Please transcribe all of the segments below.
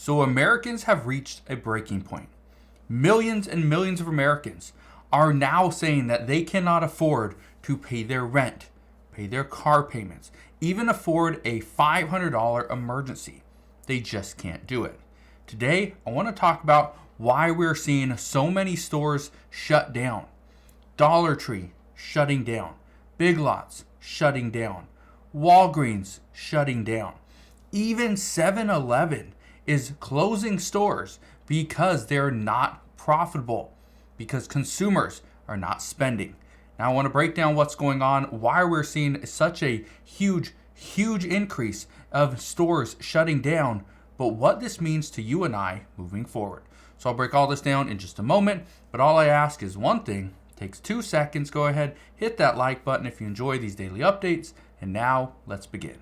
So Americans have reached a breaking point. Millions and millions of Americans are now saying that they cannot afford to pay their rent, pay their car payments, even afford a $500 emergency. They just can't do it. Today, I want to talk about why we're seeing so many stores shut down. Dollar Tree shutting down. Big Lots shutting down. Walgreens shutting down. Even 7-Eleven is closing stores because they're not profitable, because consumers are not spending. Now I want to break down what's going on, why we're seeing such a huge increase of stores shutting down, but what this means to you and I moving forward. So I'll break all this down in just a moment, but all I ask is one thing. It takes 2 seconds. Go ahead, hit that like button if you enjoy these daily updates, and now let's begin.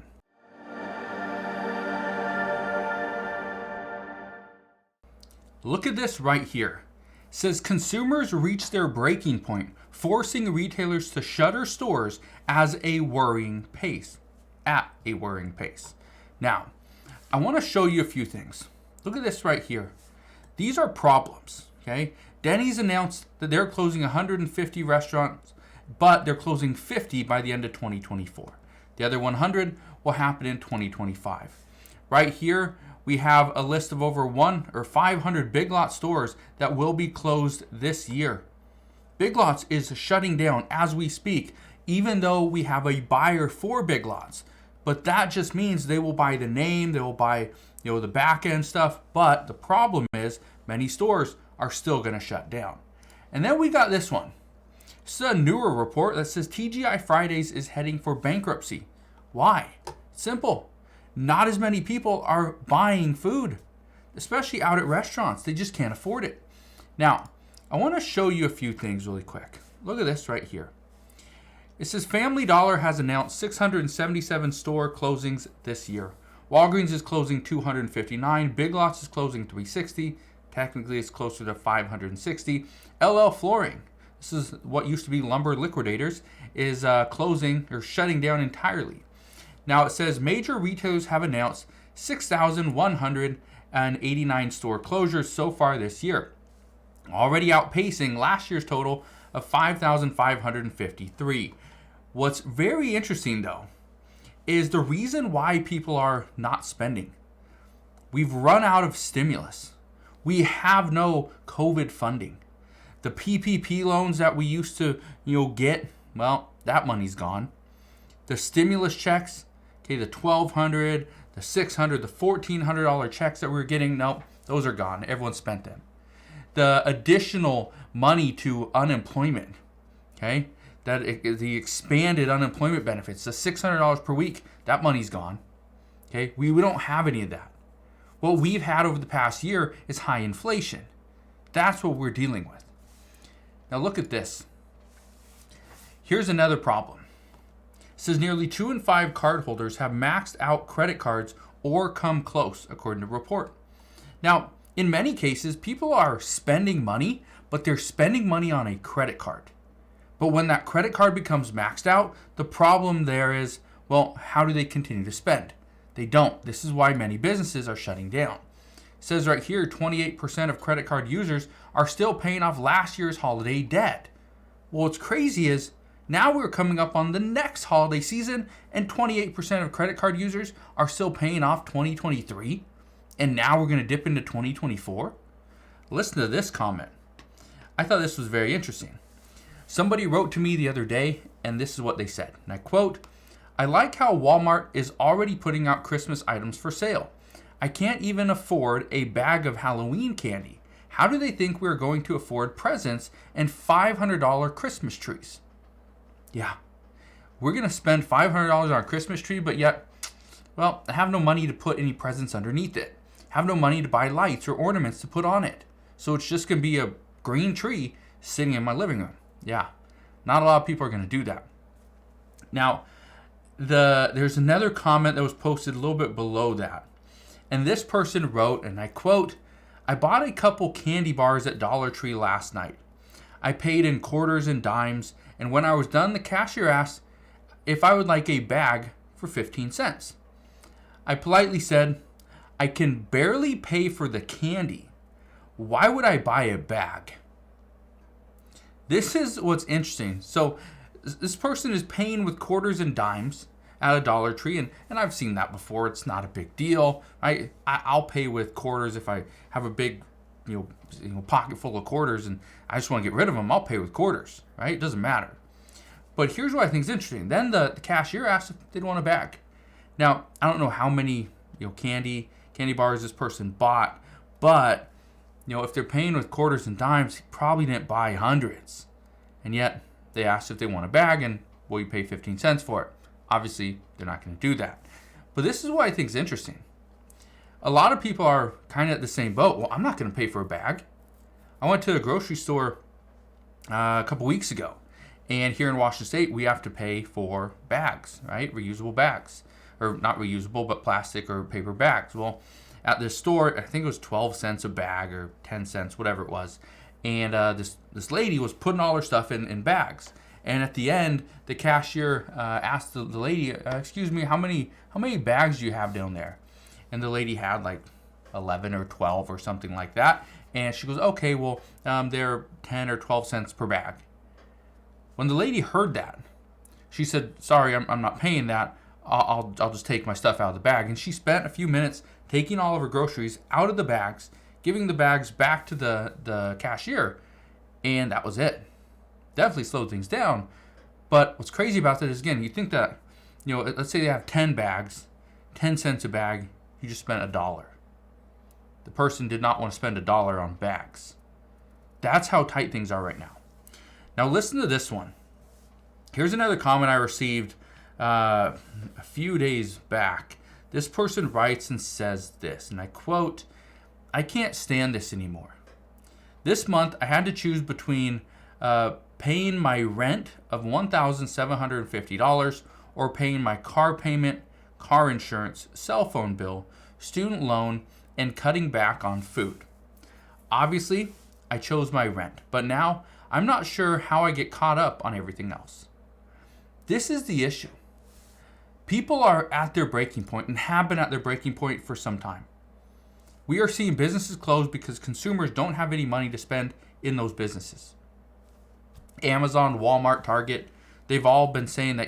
Look at this right here. It says consumers reach their breaking point, forcing retailers to shutter stores at a worrying pace. Now, I want to show you a few things. Look at this right here. These are problems, okay? Denny's announced that they're closing 150 restaurants, but they're closing 50 by the end of 2024. The other 100 will happen in 2025. Right here, we have a list of over 500 Big Lots stores that will be closed this year. Big Lots is shutting down as we speak, even though we have a buyer for Big Lots. But that just means they will buy the name, they will buy the back end stuff. But the problem is many stores are still going to shut down. And then we got this one. This is a newer report that says TGI Fridays is heading for bankruptcy. Why? Simple. Not as many people are buying food, especially out at restaurants. They just can't afford it. Now, I want to show you a few things really quick. Look at this right here. It says Family Dollar has announced 677 store closings this year. Walgreens is closing 259. Big Lots is closing 360. Technically, it's closer to 560. LL Flooring, this is what used to be Lumber Liquidators, is closing or shutting down entirely. Now it says major retailers have announced 6,189 store closures so far this year, already outpacing last year's total of 5,553. What's very interesting though is the reason why people are not spending. We've run out of stimulus. We have no COVID funding. The PPP loans that we used to get, well, that money's gone. The stimulus checks, okay, the $1,200, the $600, the $1,400 checks that we were getting, nope, those are gone. Everyone spent them. The additional money to unemployment, okay, the expanded unemployment benefits, the $600 per week, that money's gone. Okay, we don't have any of that. What we've had over the past year is high inflation. That's what we're dealing with. Now look at this. Here's another problem. It says nearly 2 in 5 cardholders have maxed out credit cards or come close, according to the report. Now, in many cases, people are spending money, but they're spending money on a credit card. But when that credit card becomes maxed out, the problem there is, well, how do they continue to spend? They don't. This is why many businesses are shutting down. It says right here, 28% of credit card users are still paying off last year's holiday debt. Well, what's crazy is now we're coming up on the next holiday season and 28% of credit card users are still paying off 2023. And now we're going to dip into 2024. Listen to this comment. I thought this was very interesting. Somebody wrote to me the other day, and this is what they said. And I quote, "I like how Walmart is already putting out Christmas items for sale. I can't even afford a bag of Halloween candy. How do they think we're going to afford presents and $500 Christmas trees?" Yeah, we're going to spend $500 on a Christmas tree, but yet, well, I have no money to put any presents underneath it. I have no money to buy lights or ornaments to put on it. So it's just going to be a green tree sitting in my living room. Yeah, not a lot of people are going to do that. Now, there's another comment that was posted a little bit below that. And this person wrote, and I quote, "I bought a couple candy bars at Dollar Tree last night. I paid in quarters and dimes, and when I was done, the cashier asked if I would like a bag for 15 cents. I politely said, I can barely pay for the candy. Why would I buy a bag? This is what's interesting. So this person is paying with quarters and dimes at a Dollar Tree, and I've seen that before. It's not a big deal. I'll pay with quarters if I have a big pocket full of quarters and I just want to get rid of them. I'll pay with quarters, right? It doesn't matter. But here's what I think is interesting. Then the cashier asked if they'd want a bag. Now, I don't know how many candy bars this person bought, but if they're paying with quarters and dimes, he probably didn't buy hundreds. And yet they asked if they want a bag, and will you pay 15 cents for it? Obviously, they're not going to do that. But this is what I think is interesting. A lot of people are kind of at the same boat. Well, I'm not going to pay for a bag. I went to a grocery store a couple weeks ago, and here in Washington State, we have to pay for bags, right? Reusable bags. Or not reusable, but plastic or paper bags. Well, at this store, I think it was 12 cents a bag or 10 cents, whatever it was. And this lady was putting all her stuff in bags. And at the end, the cashier asked the lady, excuse me, how many bags do you have down there? And the lady had like 11 or 12 or something like that. And she goes, okay, well, they're 10 or 12 cents per bag. When the lady heard that, she said, sorry, I'm not paying that. I'll just take my stuff out of the bag. And she spent a few minutes taking all of her groceries out of the bags, giving the bags back to the cashier, and that was it. Definitely slowed things down. But what's crazy about that is, again, you think that, let's say they have 10 bags, 10 cents a bag, you just spent $1. The person did not want to spend $1 on bags. That's how tight things are right now. Now listen to this one. Here's another comment I received a few days back. This person writes and says this, and I quote, I can't stand this anymore. This month I had to choose between paying my rent of $1,750 or paying my car payment, car insurance, cell phone bill, student loan, and cutting back on food. Obviously, I chose my rent, but now I'm not sure how I get caught up on everything else. This is the issue. People are at their breaking point and have been at their breaking point for some time. We are seeing businesses close because consumers don't have any money to spend in those businesses. Amazon, Walmart, Target, they've all been saying that,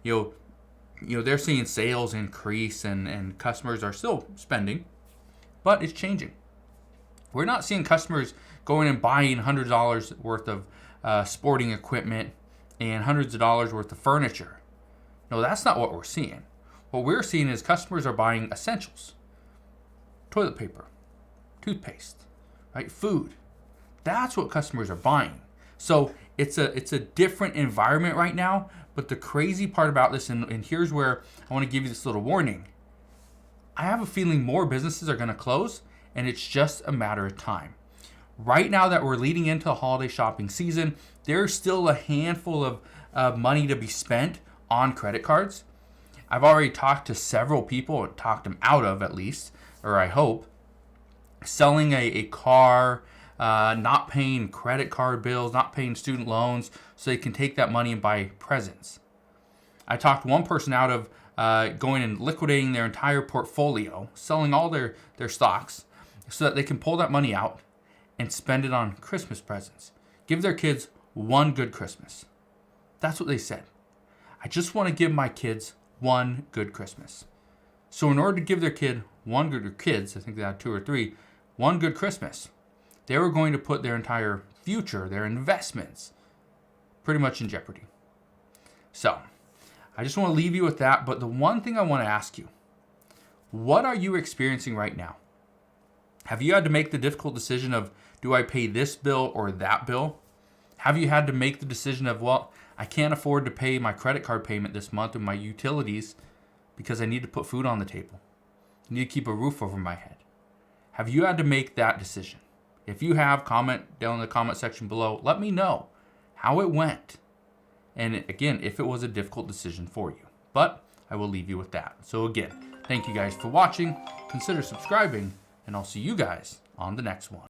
they're seeing sales increase and customers are still spending, but it's changing. We're not seeing customers going and buying hundreds of dollars worth of sporting equipment and hundreds of dollars worth of furniture. No, that's not what we're seeing. What we're seeing is customers are buying essentials. Toilet paper, toothpaste, right? Food. That's what customers are buying. So it's a different environment right now. But the crazy part about this, and here's where I want to give you this little warning. I have a feeling more businesses are going to close, and it's just a matter of time. Right now that we're leading into the holiday shopping season, there's still a handful of money to be spent on credit cards. I've already talked to several people, talked them out of at least, or I hope, selling a car, not paying credit card bills, not paying student loans, so they can take that money and buy presents. I talked one person out of going and liquidating their entire portfolio, selling all their stocks, so that they can pull that money out and spend it on Christmas presents. Give their kids one good Christmas. That's what they said. I just want to give my kids one good Christmas. So in order to give their kid one good kids, I think they had 2 or 3, one good Christmas, they were going to put their entire future, their investments, pretty much in jeopardy. So I just want to leave you with that. But the one thing I want to ask you, what are you experiencing right now? Have you had to make the difficult decision of, do I pay this bill or that bill? Have you had to make the decision of, well, I can't afford to pay my credit card payment this month and my utilities because I need to put food on the table. I need to keep a roof over my head. Have you had to make that decision? If you have, comment down in the comment section below. Let me know how it went. And again, if it was a difficult decision for you. But I will leave you with that. So again, thank you guys for watching. Consider subscribing, and I'll see you guys on the next one.